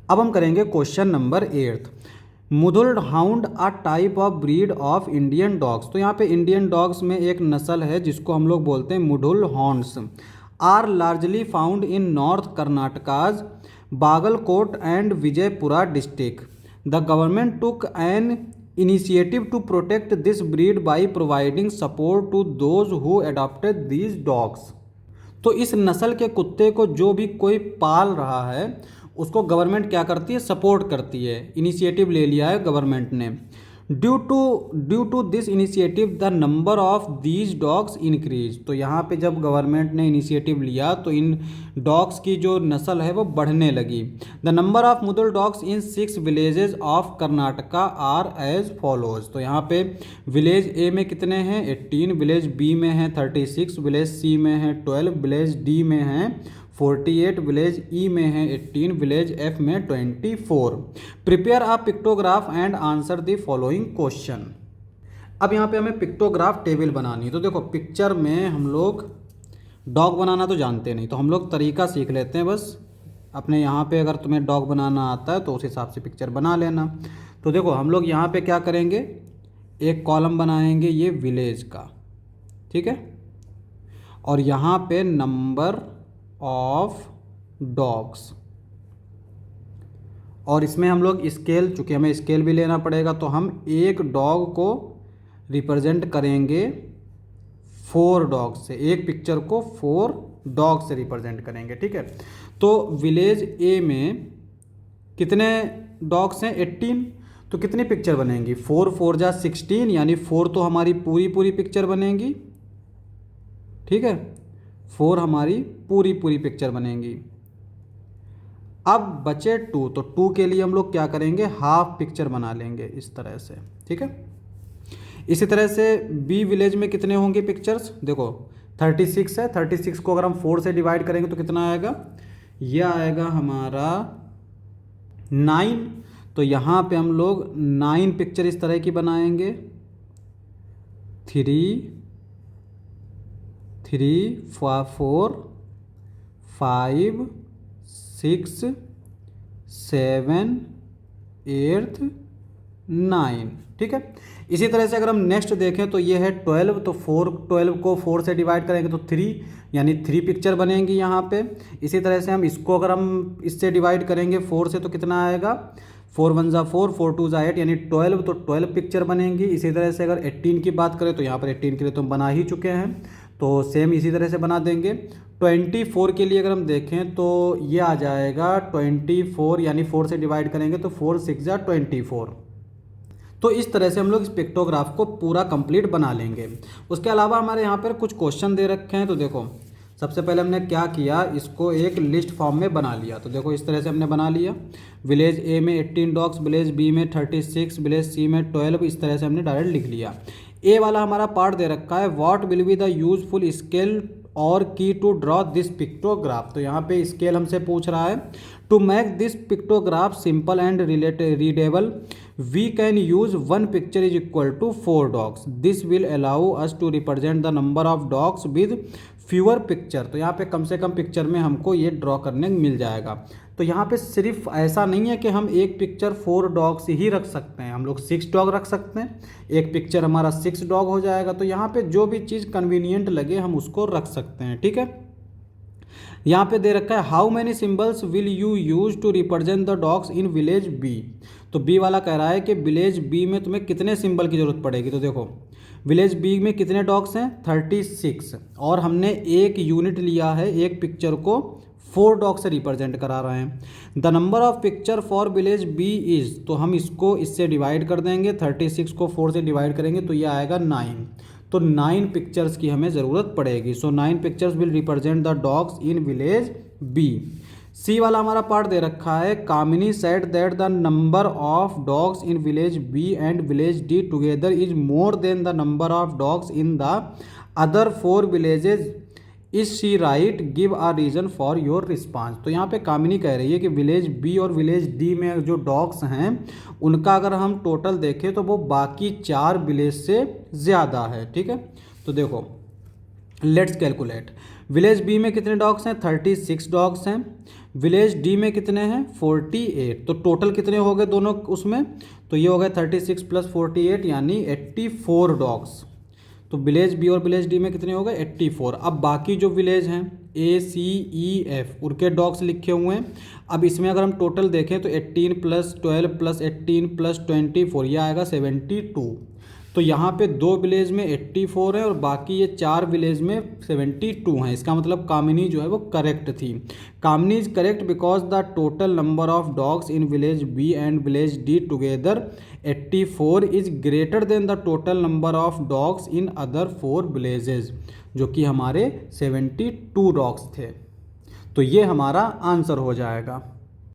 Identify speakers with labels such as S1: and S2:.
S1: अब हम करेंगे question number 8। Mudhol hound a type of breed of Indian dogs. तो यहाँ पे इंडियन डॉग्स में एक नस्ल है जिसको हम लोग बोलते हैं मुधुल हॉर्न्स, are largely found in north Karnataka's Bagalkot and Vijayapura district. The government took an initiative to protect this breed by providing support to those who adopted these dogs. तो इस नस्ल के कुत्ते को जो भी कोई पाल रहा है उसको गवर्नमेंट क्या करती है, सपोर्ट करती है। इनिशिएटिव ले लिया है गवर्नमेंट ने। Due to this initiative the number of these dogs increase. तो यहाँ पे जब गवर्नमेंट ने इनिशिएटिव लिया तो इन डॉग्स की जो नस्ल है वो बढ़ने लगी। The number of Mudhol dogs in 6 villages of Karnataka are as follows. तो यहाँ पे विलेज ए में कितने हैं 18, विलेज बी में है 36, विलेज सी में है 12, विलेज डी में है 48, विलेज ई में है 18, विलेज एफ में 24। Prepare a pictograph and answer the following question. अब यहाँ पे हमें पिक्टोग्राफ टेबल बनानी है। तो देखो पिक्चर में हम लोग डॉग बनाना तो जानते नहीं, तो हम लोग तरीका सीख लेते हैं बस। अपने यहाँ पे अगर तुम्हें डॉग बनाना आता है तो उस हिसाब से पिक्चर बना लेना। तो देखो हम लोग यहाँ पे क्या करेंगे, एक कॉलम बनाएंगे ये विलेज का, ठीक है, और यहाँ पे नंबर ऑफ डॉग्स, और इसमें हम लोग स्केल, चूँकि हमें स्केल भी लेना पड़ेगा तो हम एक डॉग को रिप्रेजेंट करेंगे 4 डॉग से, एक पिक्चर को 4 डॉग से रिप्रेजेंट करेंगे, ठीक है। तो विलेज ए में कितने डॉग्स हैं 18, तो कितनी पिक्चर बनेंगी 4 4 जा 16, यानी 4 तो हमारी पूरी पिक्चर बनेगी, ठीक है, 4 हमारी पूरी पिक्चर बनेगी। अब बचे 2, तो 2 के लिए हम लोग क्या करेंगे, हाफ पिक्चर बना लेंगे इस तरह से, ठीक है। इसी तरह से बी विलेज में कितने होंगे पिक्चर्स, देखो 36 है, 36 को अगर हम 4 से डिवाइड करेंगे तो कितना आएगा, यह आएगा हमारा 9। तो यहाँ पे हम लोग 9 पिक्चर इस तरह की बनाएंगे, 3 4 5 6 7 8 9, ठीक है। इसी तरह से अगर हम नेक्स्ट देखें तो ये है 12, तो 12 को 4 से डिवाइड करेंगे तो 3, यानी 3 पिक्चर बनेंगी यहाँ पे। इसी तरह से हम इसको अगर हम इससे डिवाइड करेंगे 4 से तो कितना आएगा, 4 1 जा 4, 4 2 जा 8, यानी 12, तो 12 पिक्चर बनेंगी। इसी तरह से अगर 18 की बात करें तो यहाँ पर 18 के लिए तो हम बना ही चुके हैं, तो सेम इसी तरह से बना देंगे। 24 के लिए अगर हम देखें तो ये आ जाएगा 24, यानी 4 से डिवाइड करेंगे तो 4 6 जा 24। तो इस तरह से हम लोग इस पिक्टोग्राफ को पूरा कंप्लीट बना लेंगे। उसके अलावा हमारे यहाँ पर कुछ क्वेश्चन दे रखे हैं। तो देखो सबसे पहले हमने क्या किया, इसको एक लिस्ट फॉर्म में बना लिया। तो देखो इस तरह से हमने बना लिया, विलेज ए में 18 डॉग्स, विलेज बी में 36, विलेज सी में 12, इस तरह से हमने डायरेक्ट लिख लिया। ए वाला हमारा पार्ट दे रखा है, what will be the useful scale और की टू ड्रॉ दिस पिक्टोग्राफ। तो यहाँ पे स्केल हमसे पूछ रहा है, to make this pictograph simple and readable we can use 1 picture is equal to 4 dogs. This will allow us to represent the number of dogs with fewer picture. तो यहाँ पे कम से कम पिक्चर में हमको ये ड्रॉ करने मिल जाएगा। तो यहाँ पे सिर्फ ऐसा नहीं है कि हम एक पिक्चर 4 डॉग्स ही रख सकते हैं, हम लोग 6 डॉग रख सकते हैं, एक पिक्चर हमारा 6 डॉग हो जाएगा। तो यहाँ पे जो भी चीज़ कन्वीनियंट लगे हम उसको रख सकते हैं, ठीक है। यहाँ पे दे रखा है, how many symbols will you use to represent the dogs in village B. तो बी वाला कह रहा है कि विलेज बी में तुम्हें कितने सिंबल की ज़रूरत पड़ेगी। तो देखो विलेज बी में कितने डॉग्स हैं 36, और हमने एक यूनिट लिया है, एक पिक्चर को 4 डॉग से रिप्रेजेंट करा रहे हैं। The number of picture for village B is, तो हम इसको इससे डिवाइड कर देंगे, 36 को 4 से डिवाइड करेंगे तो ये आएगा 9। तो 9 पिक्चर्स की हमें ज़रूरत पड़ेगी। So 9 pictures will represent the dogs in village B. C वाला हमारा पार्ट दे रखा है, Kamini said that the number of dogs in village B and village D together is more than the number of dogs in the other 4 villages. Is she right, give a reason for your response. तो यहाँ पे कामिनी कह रही है कि village B और village D में जो डॉग्स हैं उनका अगर हम टोटल देखें तो वो बाकी 4 विलेज से ज़्यादा है, ठीक है। तो देखो लेट्स कैलकुलेट, विलेज बी में कितने डॉग्स हैं 36 डॉग्स हैं, विलेज डी में कितने हैं 48, तो टोटल कितने हो गए दोनों उसमें, तो ये हो गए 36 प्लस 48 यानी 84 डॉग्स। तो विलेज बी और विलेज डी में कितने हो गए 84। अब बाकी जो विलेज हैं ए सी ई एफ उनके डॉग्स लिखे हुए हैं। अब इसमें अगर हम टोटल देखें तो 18 प्लस 12 प्लस 18 प्लस 24 ये आएगा 72। तो यहाँ पे 2 विलेज में 84 है और बाकी ये 4 विलेज में 72 हैं। इसका मतलब कामिनी जो है वो करेक्ट थी। Kamini is correct because the total number of dogs in village B and village D together 84 is greater than the total number of dogs in other 4 villages, जो कि हमारे 72 डॉग्स थे। तो ये हमारा आंसर हो जाएगा।